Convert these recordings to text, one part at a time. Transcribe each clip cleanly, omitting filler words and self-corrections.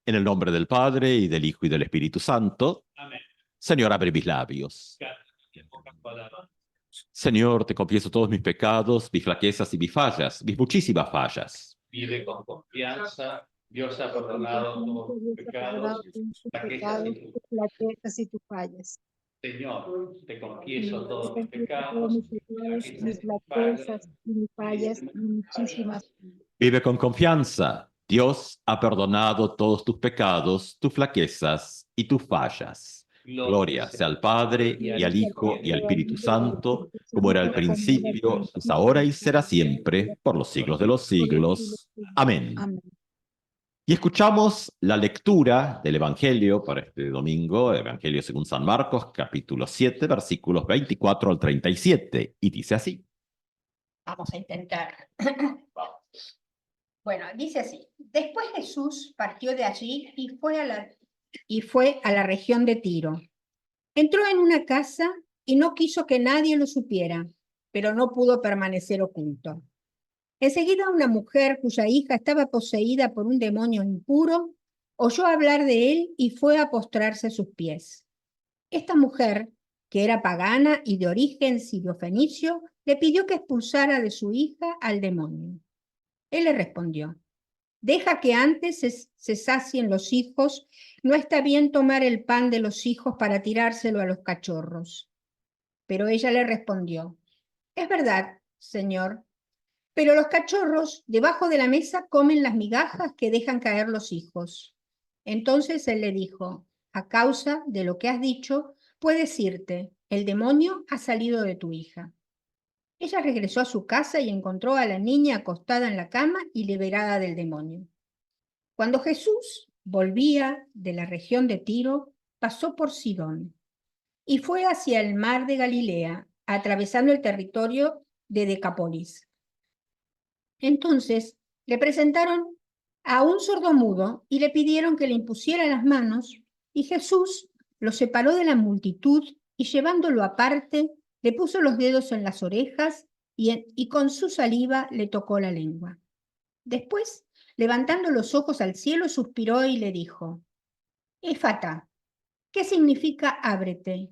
En el nombre del Padre, y del Hijo, y del Espíritu Santo. Amén. Señor, abre mis labios. Señor, te confieso todos mis pecados, mis flaquezas y mis fallas, mis muchísimas fallas. Vive con confianza. Dios ha perdonado todos tus pecados, Tus flaquezas y tus fallas. Señor, te confieso todos mis Todos pecados, mis pecados, mis flaquezas y mis fallas, y muchísimas. Vive con confianza. Dios ha perdonado todos tus pecados, tus flaquezas y tus fallas. Gloria sea al Padre, y al Hijo, y al Espíritu Santo, como era al principio, es ahora y será siempre, por los siglos de los siglos. Amén. Amén. Y escuchamos la lectura del Evangelio para este domingo, Evangelio según San Marcos, capítulo 7, versículos 24 al 37, y dice así. Vamos a intentar. Bueno, dice así. Después Jesús partió de allí y fue a la región de Tiro. Entró en una casa y no quiso que nadie lo supiera, pero no pudo permanecer oculto. Enseguida una mujer cuya hija estaba poseída por un demonio impuro oyó hablar de él y fue a postrarse a sus pies. Esta mujer, que era pagana y de origen sirio-fenicio, le pidió que expulsara de su hija al demonio. Él le respondió: deja que antes se sacien los hijos, no está bien tomar el pan de los hijos para tirárselo a los cachorros. Pero ella le respondió: es verdad, Señor, pero los cachorros debajo de la mesa comen las migajas que dejan caer los hijos. Entonces él le dijo: a causa de lo que has dicho, puedes irte, el demonio ha salido de tu hija. Ella regresó a su casa y encontró a la niña acostada en la cama y liberada del demonio. Cuando Jesús volvía de la región de Tiro, pasó por Sidón y fue hacia el mar de Galilea, atravesando el territorio de Decápolis. Entonces le presentaron a un sordomudo y le pidieron que le impusiera las manos, y Jesús lo separó de la multitud y llevándolo aparte, le puso los dedos en las orejas y con su saliva le tocó la lengua. Después, levantando los ojos al cielo, suspiró y le dijo: Éfata, ¿qué significa ábrete?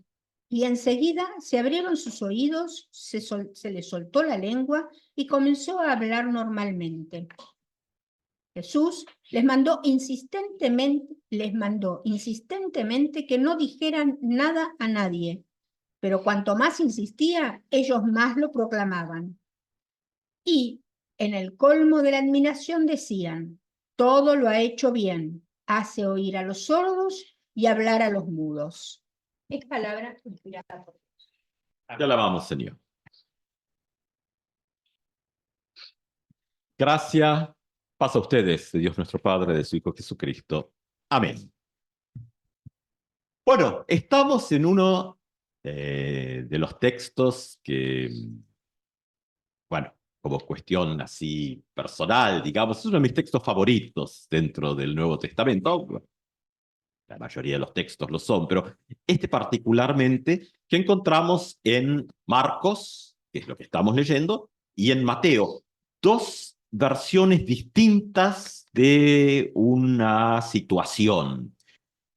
Y enseguida se abrieron sus oídos, se le soltó la lengua y comenzó a hablar normalmente. Jesús les mandó insistentemente que no dijeran nada a nadie, pero cuanto más insistía, ellos más lo proclamaban. Y en el colmo de la admiración decían: todo lo ha hecho bien, hace oír a los sordos y hablar a los mudos. Es palabra inspirada por Dios. Te alabamos, Señor. Gracias. Paz a ustedes, de Dios nuestro Padre, de su Hijo Jesucristo. Amén. Bueno, estamos en uno de los textos que, bueno, como cuestión así personal, digamos, es uno de mis textos favoritos dentro del Nuevo Testamento. La mayoría de los textos lo son, pero este particularmente que encontramos en Marcos, que es lo que estamos leyendo, y en Mateo, dos versiones distintas de una situación.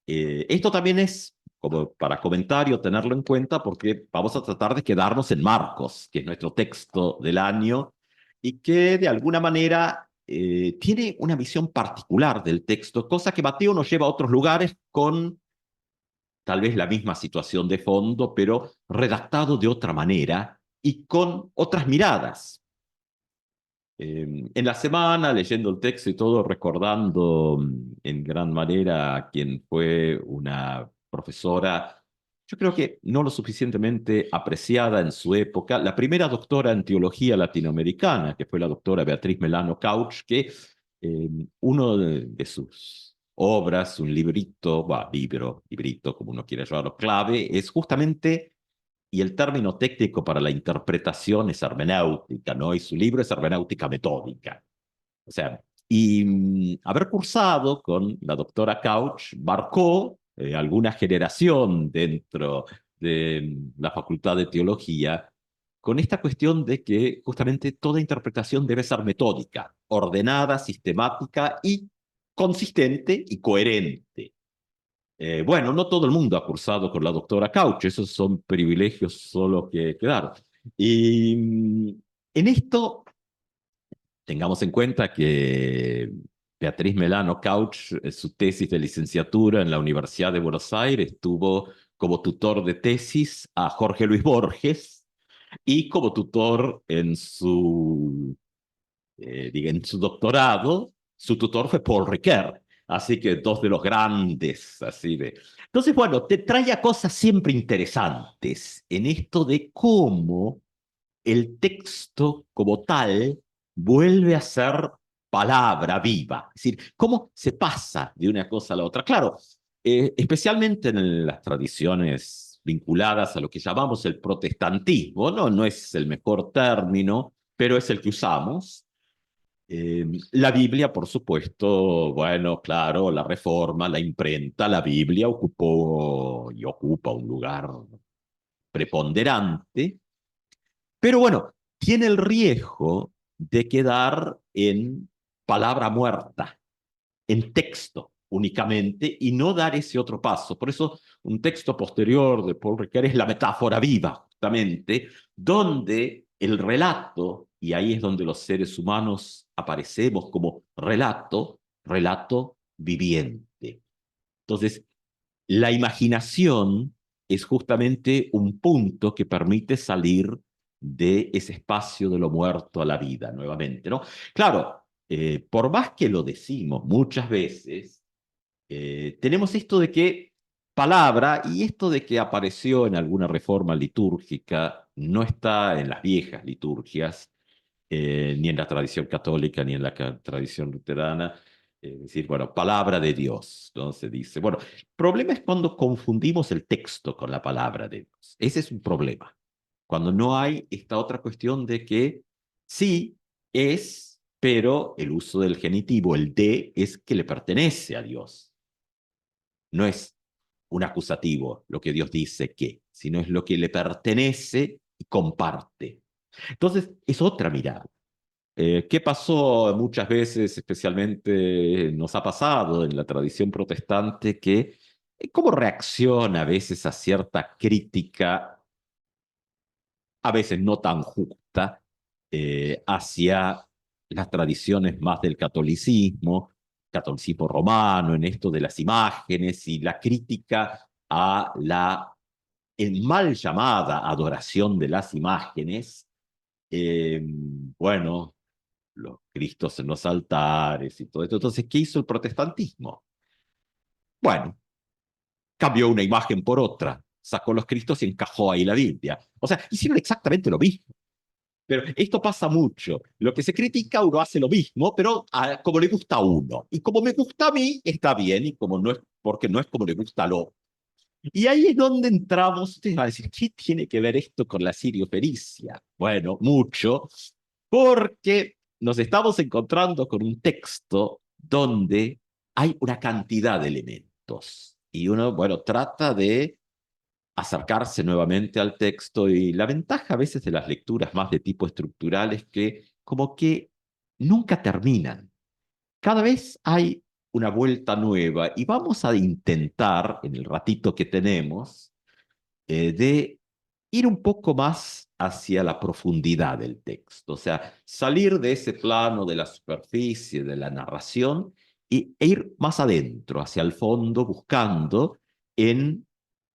Esto también es como para comentario, tenerlo en cuenta, porque vamos a tratar de quedarnos en Marcos, que es nuestro texto del año, y que de alguna manera tiene una visión particular del texto, cosa que Mateo nos lleva a otros lugares con tal vez la misma situación de fondo, pero redactado de otra manera y con otras miradas. En la semana, leyendo el texto y todo, recordando en gran manera a quien fue una profesora, yo creo que no lo suficientemente apreciada en su época, la primera doctora en teología latinoamericana, que fue la doctora Beatriz Melano Couch, que uno de sus obras, un librito, librito, como uno quiere llamarlo, clave, es justamente, y el término técnico para la interpretación es hermenéutica, ¿no? Y su libro es hermenéutica metódica. O sea, y haber cursado con la doctora Couch marcó alguna generación dentro de la Facultad de Teología con esta cuestión de que justamente toda interpretación debe ser metódica, ordenada, sistemática y consistente y coherente. Bueno, no todo el mundo ha cursado con la doctora Couch, esos son privilegios solo que quedaron. Y en esto, tengamos en cuenta que Beatriz Melano Couch, su tesis de licenciatura en la Universidad de Buenos Aires, tuvo como tutor de tesis a Jorge Luis Borges y como tutor en su doctorado, su tutor fue Paul Ricoeur. Así que dos de los grandes, así de... Entonces, bueno, te trae a cosas siempre interesantes en esto de cómo el texto como tal vuelve a ser palabra viva. Es decir, cómo se pasa de una cosa a la otra. Claro, especialmente en las tradiciones vinculadas a lo que llamamos el protestantismo, ¿no? No es el mejor término, pero es el que usamos. La Biblia, por supuesto, bueno, claro, la Reforma, la imprenta, la Biblia ocupó y ocupa un lugar preponderante, pero bueno, tiene el riesgo de quedar en palabra muerta, en texto únicamente, y no dar ese otro paso. Por eso, un texto posterior de Paul Ricoeur es la metáfora viva, justamente, donde el relato, y ahí es donde los seres humanos aparecemos como relato, relato viviente. Entonces, la imaginación es justamente un punto que permite salir de ese espacio de lo muerto a la vida nuevamente, ¿no? Claro, por más que lo decimos muchas veces, tenemos esto de que palabra y esto de que apareció en alguna reforma litúrgica no está en las viejas liturgias, ni en la tradición católica, ni en la tradición luterana. Es decir, bueno, palabra de Dios, ¿no? Se dice. Bueno, el problema es cuando confundimos el texto con la palabra de Dios. Ese es un problema. Cuando no hay esta otra cuestión de que sí es, pero el uso del genitivo, el de, es que le pertenece a Dios. No es un acusativo lo que Dios dice que, sino es lo que le pertenece y comparte. Entonces, es otra mirada. ¿Qué pasó muchas veces, especialmente nos ha pasado en la tradición protestante, que cómo reacciona a veces a cierta crítica, a veces no tan justa, hacia las tradiciones más del catolicismo romano, en esto de las imágenes y la crítica a la mal llamada adoración de las imágenes? Bueno, los Cristos en los altares y todo esto. Entonces, ¿qué hizo el protestantismo? Bueno, cambió una imagen por otra, sacó los Cristos y encajó ahí la Biblia. O sea, hicieron exactamente lo mismo. Pero esto pasa mucho. Lo que se critica, uno hace lo mismo, pero como le gusta a uno. Y como me gusta a mí, está bien, y como no es, porque no es como le gusta al otro. Y ahí es donde entramos. Ustedes van a decir, ¿qué tiene que ver esto con la siriofenicia? Bueno, mucho, porque nos estamos encontrando con un texto donde hay una cantidad de elementos. Y uno, bueno, trata de acercarse nuevamente al texto, y la ventaja a veces de las lecturas más de tipo estructural es que como que nunca terminan. Cada vez hay una vuelta nueva y vamos a intentar, en el ratito que tenemos, de ir un poco más hacia la profundidad del texto, o sea, salir de ese plano de la superficie, de la narración, e ir más adentro, hacia el fondo, buscando en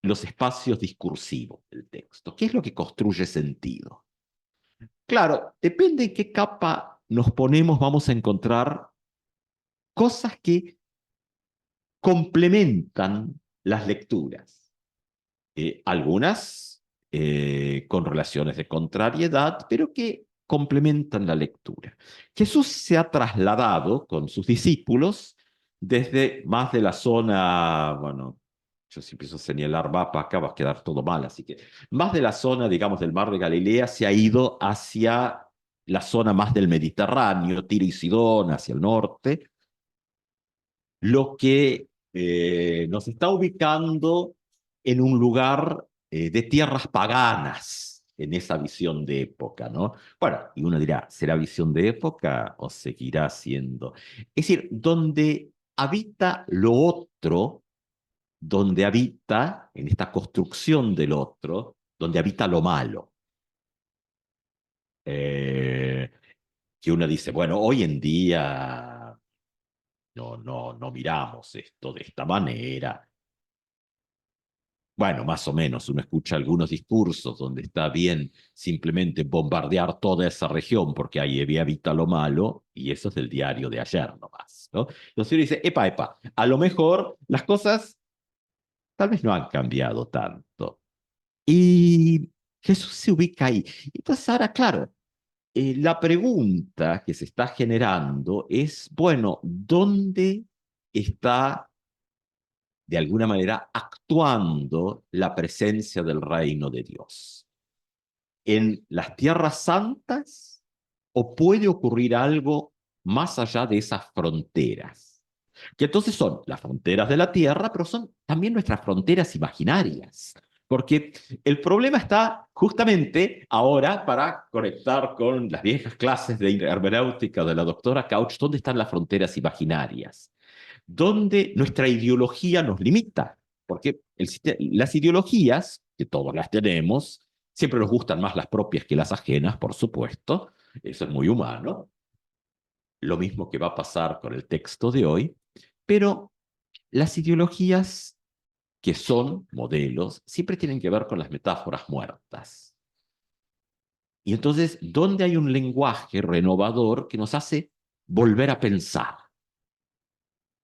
los espacios discursivos del texto. ¿Qué es lo que construye sentido? Claro, depende de qué capa nos ponemos, vamos a encontrar cosas que complementan las lecturas. Algunas con relaciones de contrariedad, pero que complementan la lectura. Jesús se ha trasladado con sus discípulos desde más de la zona, bueno, yo si empiezo a señalar mapa acá va a quedar todo mal, así que más de la zona, digamos, del mar de Galilea se ha ido hacia la zona más del Mediterráneo, Tiro y Sidón, hacia el norte, lo que nos está ubicando en un lugar de tierras paganas en esa visión de época, ¿no? Bueno, y uno dirá, ¿será visión de época o seguirá siendo? Es decir, donde habita lo otro, donde habita, en esta construcción del otro, donde habita lo malo. Que uno dice, bueno, hoy en día no miramos esto de esta manera. Bueno, más o menos, uno escucha algunos discursos donde está bien simplemente bombardear toda esa región porque ahí habita lo malo, y eso es del diario de ayer nomás, ¿no? Entonces uno dice, epa, a lo mejor las cosas tal vez no han cambiado tanto. Y Jesús se ubica ahí. Entonces ahora, claro, la pregunta que se está generando es, bueno, ¿dónde está de alguna manera actuando la presencia del reino de Dios? ¿En las tierras santas o puede ocurrir algo más allá de esas fronteras? Que entonces son las fronteras de la tierra, pero son también nuestras fronteras imaginarias. Porque el problema está justamente ahora, para conectar con las viejas clases de hermenéutica de la doctora Couch, ¿dónde están las fronteras imaginarias? Donde nuestra ideología nos limita, porque las ideologías, que todos las tenemos, siempre nos gustan más las propias que las ajenas, por supuesto, eso es muy humano, lo mismo que va a pasar con el texto de hoy, pero las ideologías que son modelos siempre tienen que ver con las metáforas muertas. Y entonces, ¿dónde hay un lenguaje renovador que nos hace volver a pensar?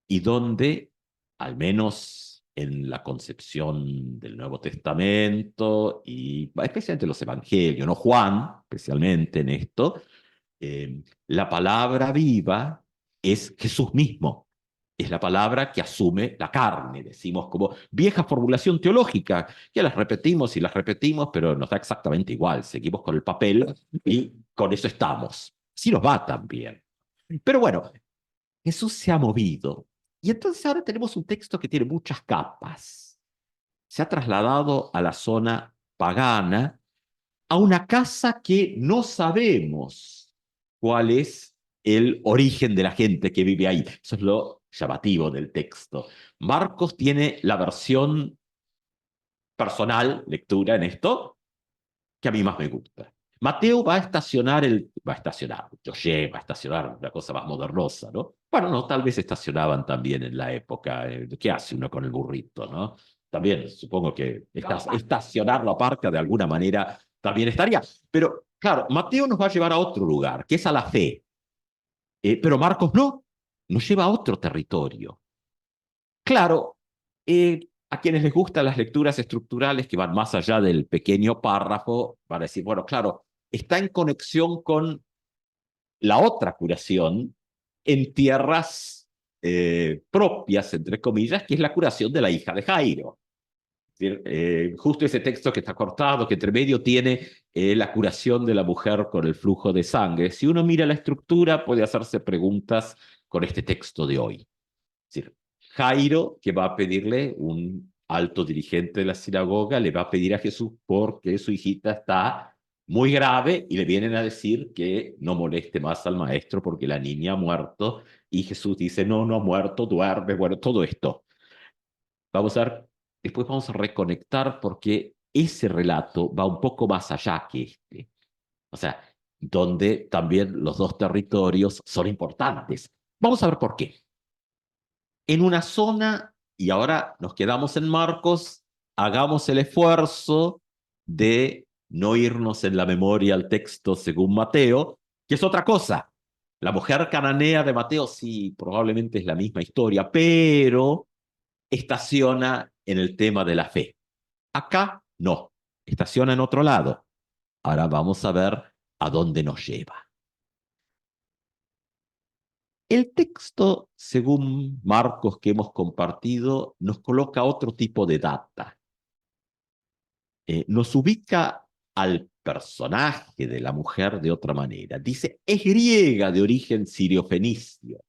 Y donde, al menos en la concepción del Nuevo Testamento, y especialmente los evangelios, ¿no? Juan, especialmente en esto, la palabra viva es Jesús mismo. Es la palabra que asume la carne, decimos como vieja formulación teológica, que las repetimos, pero nos da exactamente igual. Seguimos con el papel y con eso estamos. Sí nos va también. Pero bueno, Jesús se ha movido. Y entonces ahora tenemos un texto que tiene muchas capas. Se ha trasladado a la zona pagana, a una casa que no sabemos cuál es el origen de la gente que vive ahí. Eso es lo llamativo del texto. Marcos tiene la versión personal, lectura en esto, que a mí más me gusta. Mateo va a estacionar, Yoye va a estacionar, una cosa más modernosa, ¿no? Bueno, no, tal vez estacionaban también en la época. ¿Qué hace uno con el burrito, no? También supongo que estacionarlo aparte de alguna manera también estaría. Pero claro, Mateo nos va a llevar a otro lugar, que es a la fe. Pero Marcos no, nos lleva a otro territorio. Claro, a quienes les gustan las lecturas estructurales que van más allá del pequeño párrafo, van a decir, bueno, claro, está en conexión con la otra curación en tierras propias, entre comillas, que es la curación de la hija de Jairo. Es decir, justo ese texto que está cortado, que entre medio tiene la curación de la mujer con el flujo de sangre. Si uno mira la estructura, puede hacerse preguntas con este texto de hoy. Es decir, Jairo, que va a pedirle, un alto dirigente de la sinagoga, le va a pedir a Jesús porque su hijita está muy grave y le vienen a decir que no moleste más al maestro porque la niña ha muerto, y Jesús dice, no ha muerto, duerme, bueno, todo esto. Después vamos a reconectar porque ese relato va un poco más allá que este. O sea, donde también los dos territorios son importantes. Vamos a ver por qué. En una zona, y ahora nos quedamos en Marcos, hagamos el esfuerzo de no irnos en la memoria al texto según Mateo, que es otra cosa. La mujer cananea de Mateo sí, probablemente es la misma historia, pero estaciona en el tema de la fe. Acá no, estaciona en otro lado. Ahora vamos a ver a dónde nos lleva. El texto, según Marcos que hemos compartido, nos coloca otro tipo de data. Nos ubica al personaje de la mujer de otra manera. Dice, es griega de origen sirio-fenicio.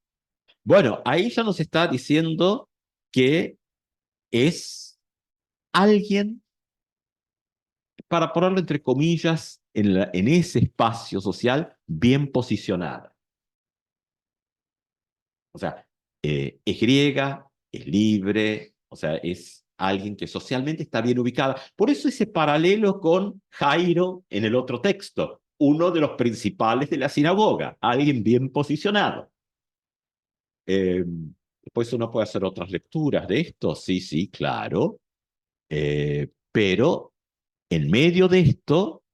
Bueno, ahí ya nos está diciendo que es alguien, para ponerlo entre comillas, en ese espacio social bien posicionada. O sea, Es griega, es libre, o sea, es alguien que socialmente está bien ubicada. Por eso ese paralelo con Jairo en el otro texto, uno de los principales de la sinagoga, alguien bien posicionado. Después uno puede hacer otras lecturas de esto, sí, sí, claro, pero en medio de esto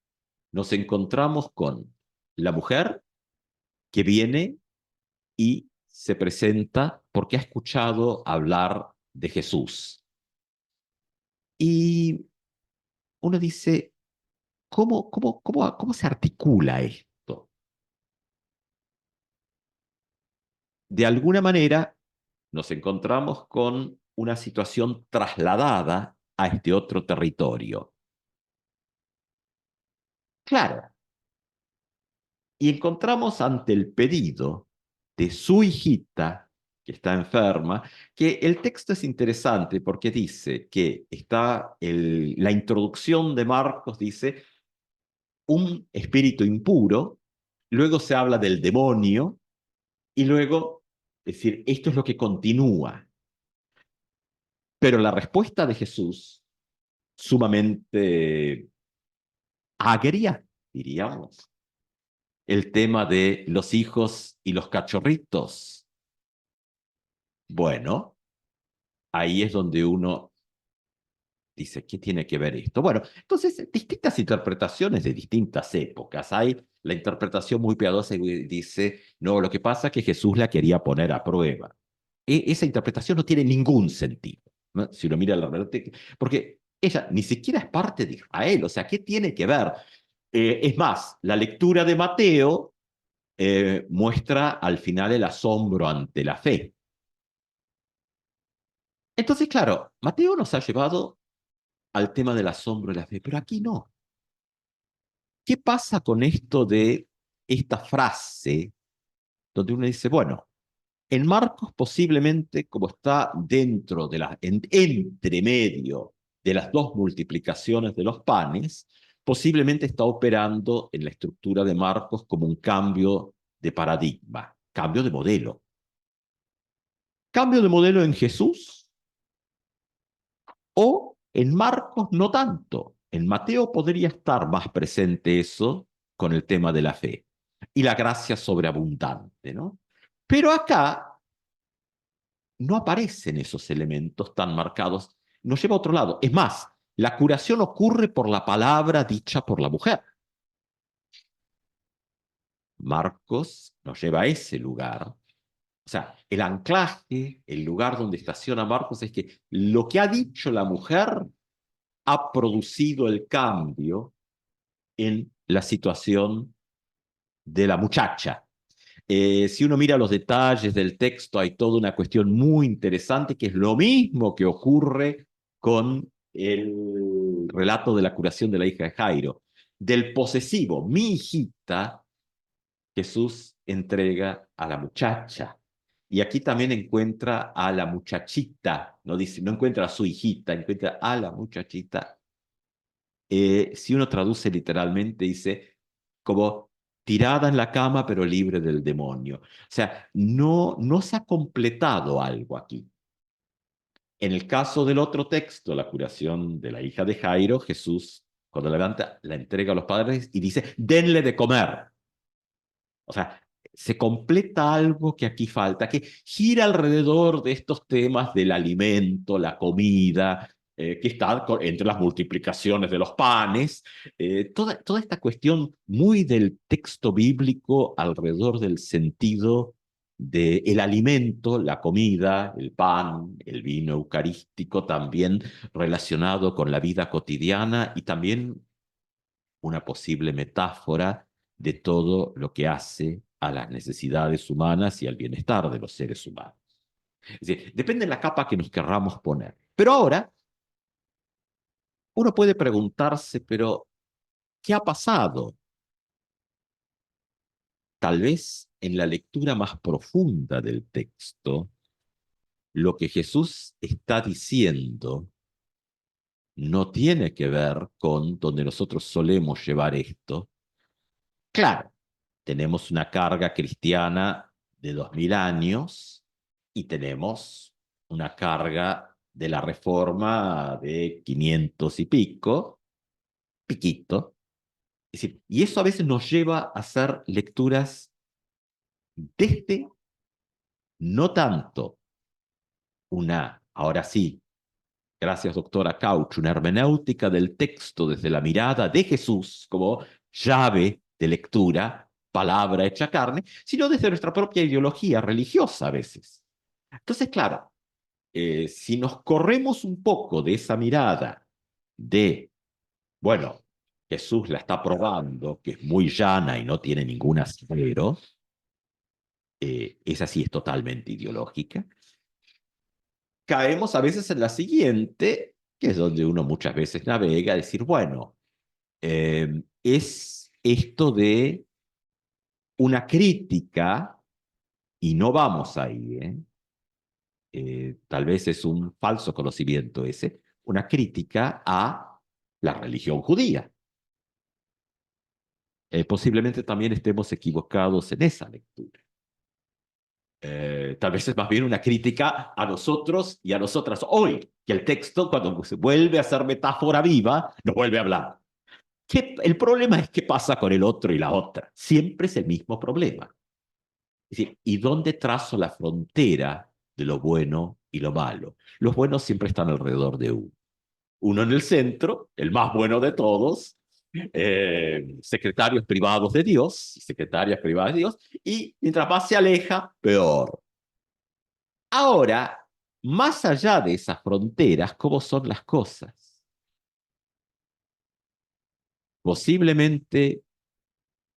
nos encontramos con la mujer que viene y se presenta porque ha escuchado hablar de Jesús. Y uno dice, ¿cómo se articula esto? De alguna manera nos encontramos con una situación trasladada a este otro territorio. Claro, y encontramos ante el pedido de su hijita, que está enferma, que el texto es interesante porque dice que está la introducción de Marcos, dice, un espíritu impuro, luego se habla del demonio, y luego, es decir, esto es lo que continúa. Pero la respuesta de Jesús, sumamente agria, diríamos, el tema de los hijos y los cachorritos. Bueno, ahí es donde uno dice, ¿qué tiene que ver esto? Bueno, entonces, distintas interpretaciones de distintas épocas. Hay la interpretación muy piadosa y dice, no, lo que pasa es que Jesús la quería poner a prueba. Esa interpretación no tiene ningún sentido, ¿no? Si uno mira la verdad, porque ella ni siquiera es parte de Israel, o sea, ¿qué tiene que ver? Es más, la lectura de Mateo muestra al final el asombro ante la fe. Entonces, claro, Mateo nos ha llevado al tema del asombro y la fe, pero aquí no. ¿Qué pasa con esto de esta frase donde uno dice, bueno, en Marcos posiblemente como está dentro de entre medio de las dos multiplicaciones de los panes, posiblemente está operando en la estructura de Marcos como un cambio de paradigma, cambio de modelo. Cambio de modelo en Jesús o en Marcos no tanto. En Mateo podría estar más presente eso con el tema de la fe y la gracia sobreabundante, ¿no? Pero acá no aparecen esos elementos tan marcados, nos lleva a otro lado. Es más, la curación ocurre por la palabra dicha por la mujer. Marcos nos lleva a ese lugar. O sea, el anclaje, el lugar donde estaciona Marcos es que lo que ha dicho la mujer ha producido el cambio en la situación de la muchacha. Si uno mira los detalles del texto, hay toda una cuestión muy interesante que es lo mismo que ocurre con el relato de la curación de la hija de Jairo. Del posesivo, mi hijita, Jesús entrega a la muchacha. Y aquí también encuentra a la muchachita, no, dice, no encuentra a su hijita, encuentra a la muchachita. Si uno traduce literalmente, dice como tirada en la cama pero libre del demonio. O sea, no se ha completado algo aquí. En el caso del otro texto, la curación de la hija de Jairo, Jesús, cuando la levanta, la entrega a los padres y dice, denle de comer. O sea, se completa algo que aquí falta, que gira alrededor de estos temas del alimento, la comida, que está entre las multiplicaciones de los panes, toda esta cuestión muy del texto bíblico alrededor del sentido del alimento, la comida, el pan, el vino eucarístico, también relacionado con la vida cotidiana y también una posible metáfora de todo lo que hace a las necesidades humanas y al bienestar de los seres humanos. Es decir, depende de la capa que nos querramos poner. Pero ahora, uno puede preguntarse, pero, ¿qué ha pasado? Tal vez en la lectura más profunda del texto, lo que Jesús está diciendo no tiene que ver con donde nosotros solemos llevar esto. Claro, tenemos una carga cristiana de 2000 años, y tenemos una carga de la Reforma de 500 y piquito. Es decir, y eso a veces nos lleva a hacer lecturas desde, no tanto ahora sí, gracias doctora Couch, una hermenéutica del texto desde la mirada de Jesús como llave de lectura, palabra hecha carne, sino desde nuestra propia ideología religiosa a veces. Entonces, claro, si nos corremos un poco de esa mirada de, bueno, Jesús la está probando, que es muy llana y no tiene ningún asidero, esa sí es totalmente ideológica, caemos a veces en la siguiente, que es donde uno muchas veces navega, decir, bueno, es esto de una crítica, y no vamos ahí, tal vez es un falso conocimiento ese, una crítica a la religión judía. Posiblemente también estemos equivocados en esa lectura. Tal vez es más bien una crítica a nosotros y a nosotras hoy, que el texto, cuando se vuelve a ser metáfora viva, nos vuelve a hablar. El problema es qué pasa con el otro y la otra. Siempre es el mismo problema. Es decir, ¿y dónde trazo la frontera de lo bueno y lo malo? Los buenos siempre están alrededor de uno. Uno en el centro, el más bueno de todos, secretarios privados de Dios, secretarias privadas de Dios, y mientras más se aleja, peor. Ahora, más allá de esas fronteras, ¿cómo son las cosas? Posiblemente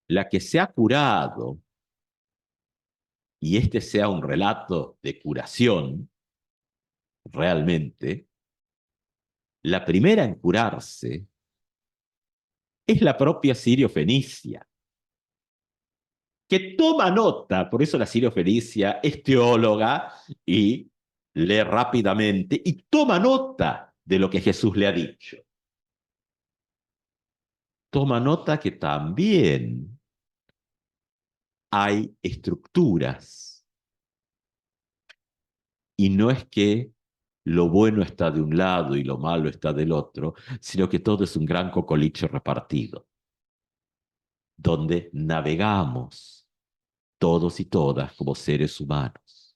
la que se ha curado, y este sea un relato de curación, realmente, la primera en curarse es la propia Sirio-Fenicia, que toma nota, por eso la Sirio-Fenicia es teóloga y lee rápidamente y toma nota de lo que Jesús le ha dicho. Toma nota que también hay estructuras y no es que lo bueno está de un lado y lo malo está del otro, sino que todo es un gran cocoliche repartido, donde navegamos todos y todas como seres humanos.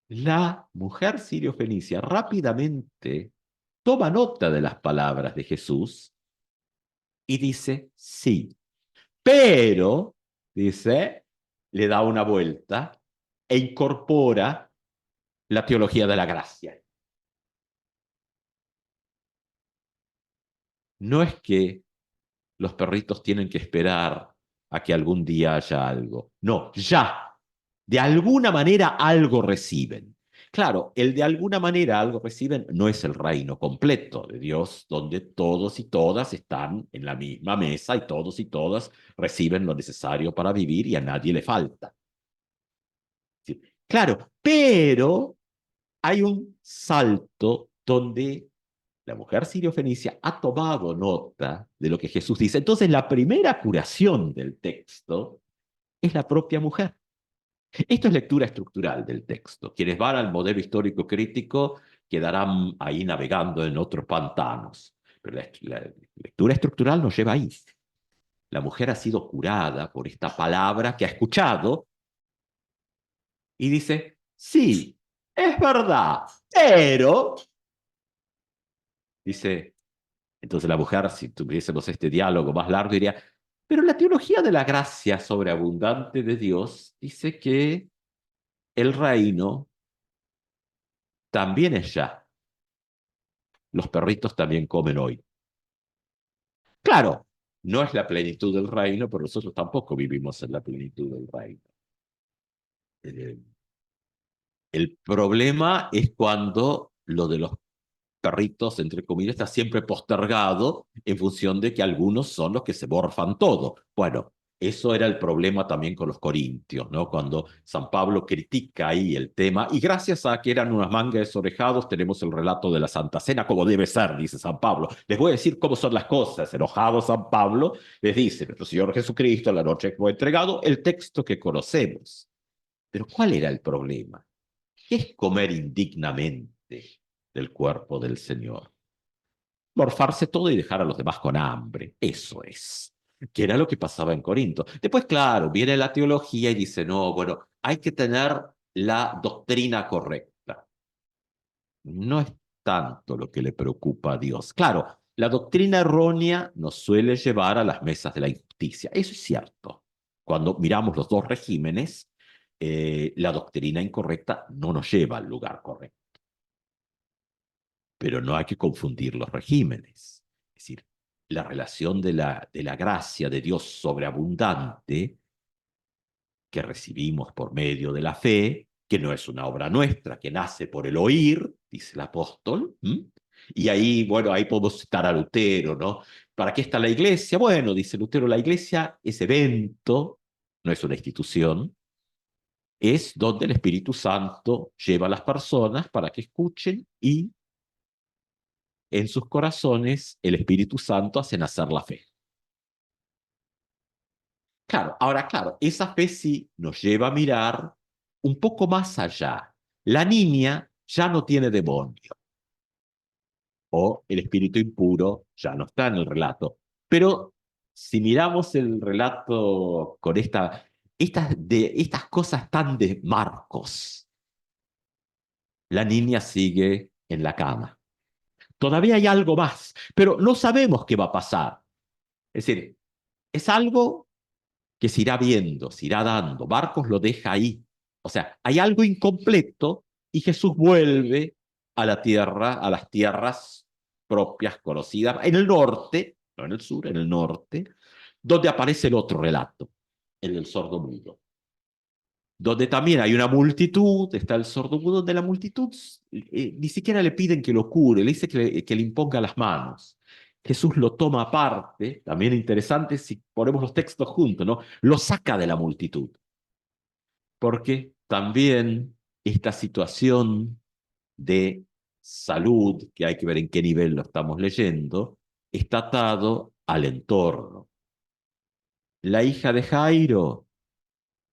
La mujer sirio-fenicia rápidamente toma nota de las palabras de Jesús y dice, sí, pero, dice, le da una vuelta e incorpora la teología de la gracia. No es que los perritos tienen que esperar a que algún día haya algo. No, ya. De alguna manera algo reciben. Claro, el de alguna manera algo reciben no es el reino completo de Dios, donde todos y todas están en la misma mesa y todos y todas reciben lo necesario para vivir y a nadie le falta. Sí. Claro, pero hay un salto donde la mujer sirio-fenicia ha tomado nota de lo que Jesús dice. Entonces, la primera curación del texto es la propia mujer. Esto es lectura estructural del texto. Quienes van al modelo histórico crítico quedarán ahí navegando en otros pantanos. Pero la lectura estructural nos lleva ahí. La mujer ha sido curada por esta palabra que ha escuchado y dice, sí, es verdad, pero, dice, entonces la mujer, si tuviésemos este diálogo más largo, diría, pero la teología de la gracia sobreabundante de Dios dice que el reino también es ya. Los perritos también comen hoy. Claro, no es la plenitud del reino, pero nosotros tampoco vivimos en la plenitud del reino. El problema es cuando lo de los perritos, entre comillas, está siempre postergado en función de que algunos son los que se borfan todo. Bueno, eso era el problema también con los corintios, ¿no? Cuando San Pablo critica ahí el tema, y gracias a que eran unas mangas desorejados, tenemos el relato de la Santa Cena como debe ser, dice San Pablo. Les voy a decir cómo son las cosas. Enojado San Pablo les dice, nuestro Señor Jesucristo, la noche que fue entregado, el texto que conocemos. Pero ¿cuál era el problema? ¿Qué es comer indignamente del cuerpo del Señor? Morfarse todo y dejar a los demás con hambre. Eso es. Que era lo que pasaba en Corinto. Después, claro, viene la teología y dice, no, bueno, hay que tener la doctrina correcta. No es tanto lo que le preocupa a Dios. Claro, la doctrina errónea nos suele llevar a las mesas de la injusticia. Eso es cierto. Cuando miramos los dos regímenes, la doctrina incorrecta no nos lleva al lugar correcto. Pero no hay que confundir los regímenes. Es decir, la relación de la gracia de Dios sobreabundante que recibimos por medio de la fe, que no es una obra nuestra, que nace por el oír, dice el apóstol. Y ahí, bueno, ahí podemos citar a Lutero, ¿no? ¿Para qué está la iglesia? Bueno, dice Lutero, la iglesia es evento, no es una institución, es donde el Espíritu Santo lleva a las personas para que escuchen y en sus corazones el Espíritu Santo hace nacer la fe. Claro, ahora claro, esa fe sí nos lleva a mirar un poco más allá. La niña ya no tiene demonio, o el espíritu impuro ya no está en el relato. Pero si miramos el relato con estas cosas tan de Marcos, la niña sigue en la cama. Todavía hay algo más, pero no sabemos qué va a pasar. Es decir, es algo que se irá viendo, se irá dando. Marcos lo deja ahí. O sea, hay algo incompleto y Jesús vuelve a la tierra, a las tierras propias, conocidas, en el norte, no en el sur, en el norte, donde aparece el otro relato, el del sordomudo. Donde también hay una multitud, está el sordomudo, donde la multitud ni siquiera le piden que lo cure, le dice que le imponga las manos. Jesús lo toma aparte, también interesante si ponemos los textos juntos, ¿no? Lo saca de la multitud. Porque también esta situación de salud, que hay que ver en qué nivel lo estamos leyendo, está atado al entorno. La hija de Jairo,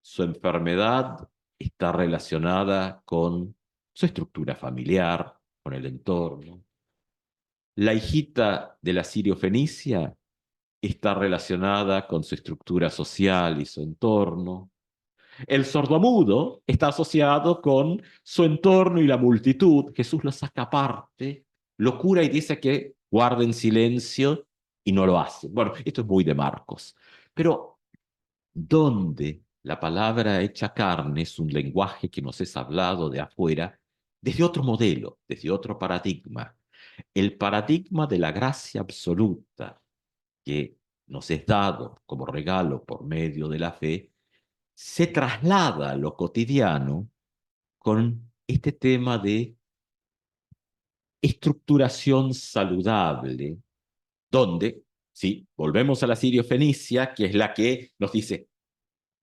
su enfermedad está relacionada con su estructura familiar, con el entorno. La hijita de la Sirio-Fenicia está relacionada con su estructura social y su entorno. El sordomudo está asociado con su entorno y la multitud. Jesús lo saca aparte, lo cura y dice que guarden silencio y no lo hace. Bueno, esto es muy de Marcos. Pero, ¿dónde la palabra hecha carne es un lenguaje que nos es hablado de afuera desde otro modelo, desde otro paradigma? El paradigma de la gracia absoluta que nos es dado como regalo por medio de la fe, se traslada a lo cotidiano con este tema de estructuración saludable, donde, sí, volvemos a la Sirio-Fenicia, que es la que nos dice,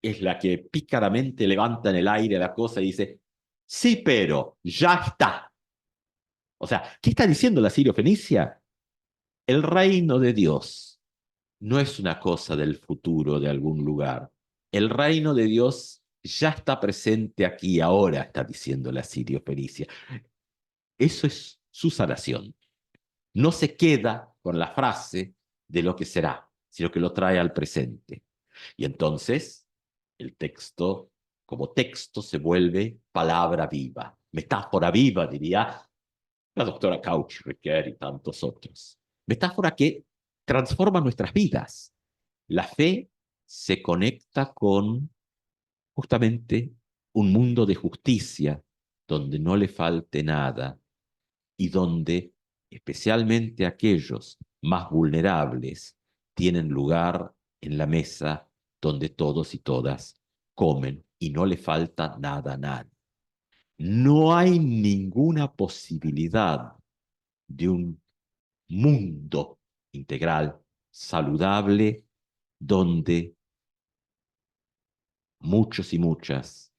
es la que pícaramente levanta en el aire la cosa y dice, sí, pero ya está. O sea, ¿qué está diciendo la Sirio-Fenicia? El reino de Dios no es una cosa del futuro de algún lugar. El reino de Dios ya está presente aquí ahora, está diciendo la Sirio-Fenicia. Eso es su sanación. No se queda con la frase de lo que será, sino que lo trae al presente. Y entonces el texto, como texto, se vuelve palabra viva, metáfora viva, diría la doctora Couch-Ricker y tantos otros. Metáfora que transforma nuestras vidas. La fe se conecta con justamente un mundo de justicia donde no le falte nada y donde especialmente aquellos más vulnerables tienen lugar en la mesa donde todos y todas comen y no le falta nada a nadie. No hay ninguna posibilidad de un mundo integral, saludable, donde muchos y muchas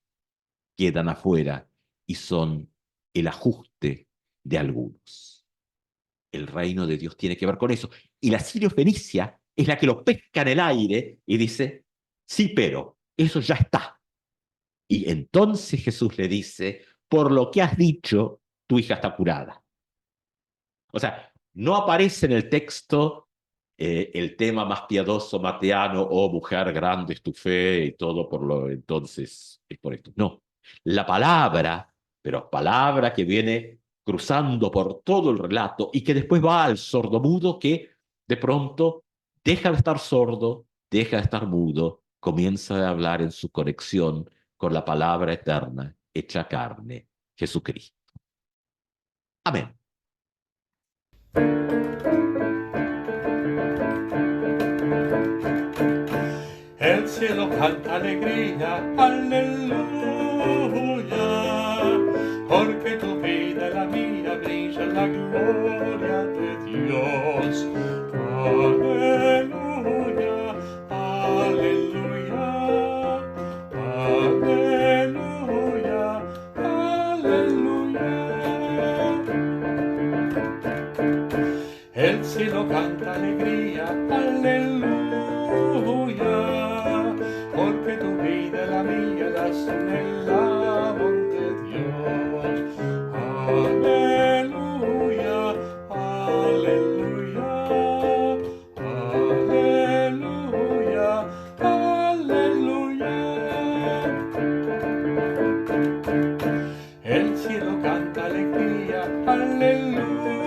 quedan afuera y son el ajuste de algunos. El reino de Dios tiene que ver con eso. Y la Sirio-Fenicia es la que lo pesca en el aire y dice, sí, pero eso ya está. Y entonces Jesús le dice, por lo que has dicho, tu hija está curada. O sea, no aparece en el texto el tema más piadoso mateano, oh mujer, grande es tu fe y todo, por lo entonces es por esto. No, la palabra, pero palabra que viene cruzando por todo el relato y que después va al sordomudo que de pronto deja de estar sordo, deja de estar mudo, comienza a hablar en su conexión con la palabra eterna hecha carne, Jesucristo. Amén. El cielo canta alegría, aleluya, porque tu vida y la mía brilla en la gloria de Dios. Aleluya, aleluya, aleluya, aleluya. El cielo canta alegría, aleluya, porque tu vida y la mía las une en la voz de Dios. Aleluya, aleluya, aleluya, aleluya. El cielo canta alegría, aleluya,